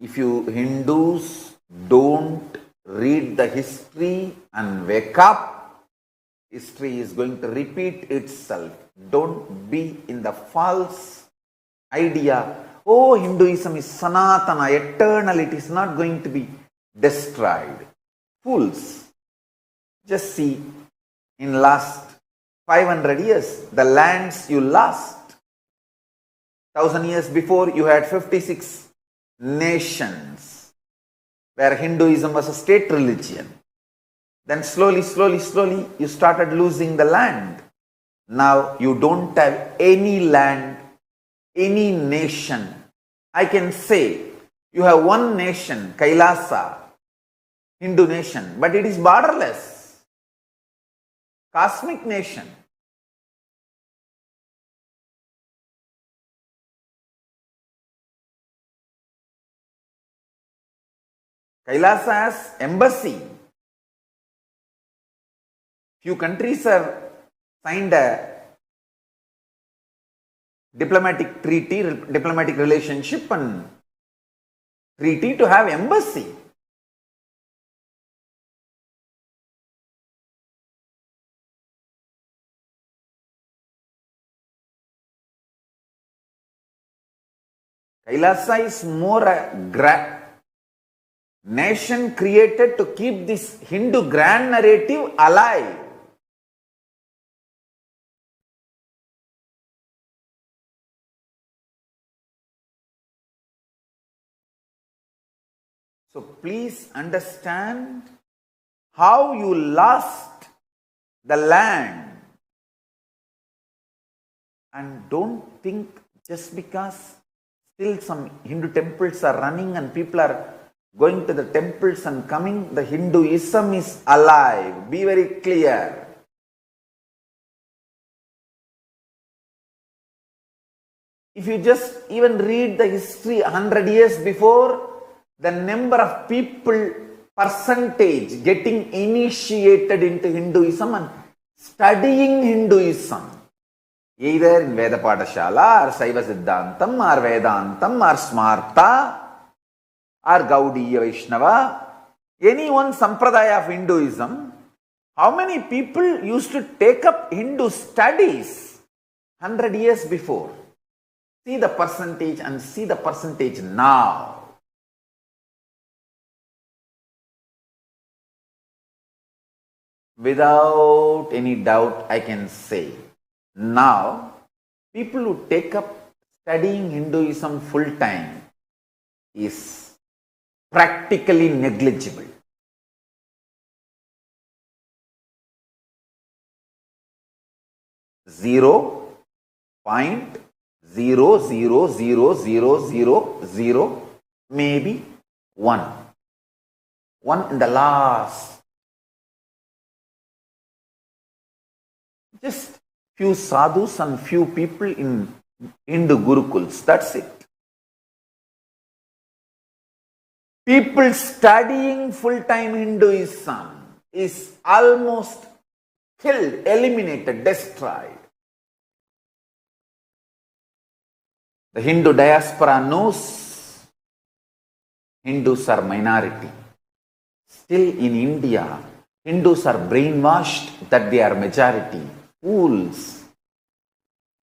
If you Hindus don't read the history and wake up, history is going to repeat itself. Don't be in the false idea, oh, Hinduism is Sanatana, eternal, it is not going to be destroyed. Fools. Just see, in last 500 years, the lands you lost. 1000 years before, you had 56 nations where Hinduism was a state religion. Then slowly, you started losing the land. Now you don't have any land, any nation. I can say you have one nation, Kailasa, Hindu nation, but it is borderless, cosmic nation. Kailasa has embassy. Few countries have signed a diplomatic treaty, diplomatic relationship and treaty to have embassy. Kailasa is more a nation created to keep this Hindu grand narrative alive. So please understand how you lost the land, and don't think just because still some Hindu temples are running and people are going to the temples and coming, the Hinduism is alive. Be very clear. If you just even read the history 100 years before, the number of people, percentage getting initiated into Hinduism and studying Hinduism, either in Veda Padashala or Saiva Siddhantam or Vedantam or Smarta or Gaudiya Vaishnava, any one sampradaya of Hinduism, how many people used to take up Hindu studies 100 years before? See the percentage and see the percentage now. Without any doubt, I can say, now people who take up studying Hinduism full time is practically negligible. Zero point 0.00000, maybe one in the last. Just few sadhus and few people in Hindu Gurukuls, that's it. People studying full-time Hinduism is almost killed, eliminated, destroyed. The Hindu diaspora knows Hindus are minority. Still in India, Hindus are brainwashed that they are majority. Fools.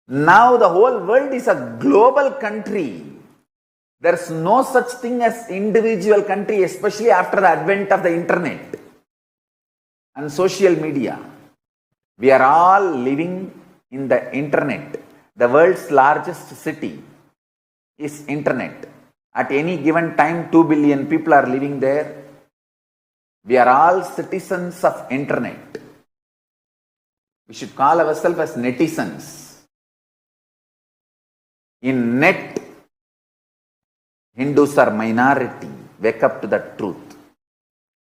Now the whole world is a global country. There's no such thing as individual country, especially after the advent of the internet and social media. We are all living in the internet. The world's largest city is internet. At any given time, 2 billion people are living there. We are all citizens of internet. We should call ourselves as netizens. In net, Hindus are minority. Wake up to the truth.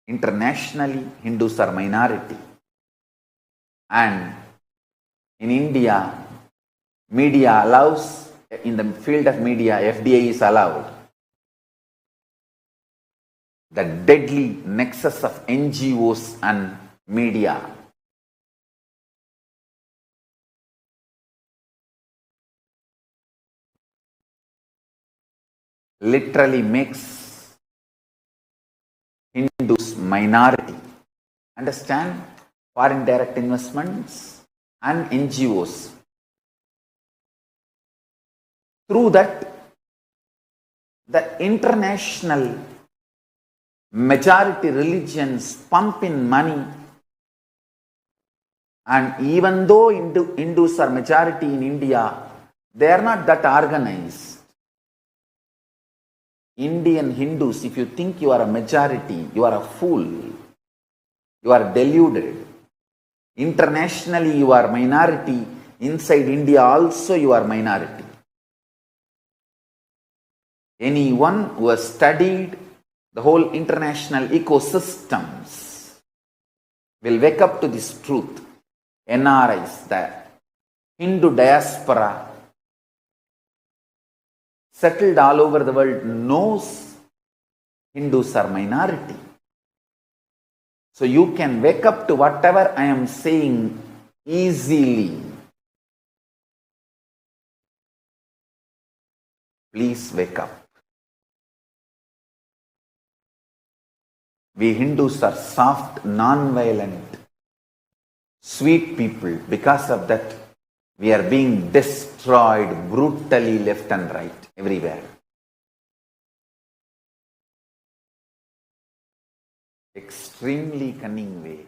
Internationally, Hindus are minority. And in India, media allows, in the field of media, FDI is allowed. The deadly nexus of NGOs and media. Literally makes Hindus minority. Understand? Foreign direct investments and NGOs. Through that, the international majority religions pump in money, and even though Hindus are majority in India, they are not that organized. Indian Hindus, if you think you are a majority, you are a fool. You are deluded. Internationally, you are minority. Inside India also, you are minority. Anyone who has studied the whole international ecosystems will wake up to this truth. NRIs, the Hindu diaspora settled all over the world, knows Hindus are minority. So you can wake up to whatever I am saying easily. Please wake up. We Hindus are soft, non-violent, sweet people. Because of that, we are being destroyed brutally left and right, everywhere. Extremely cunning way.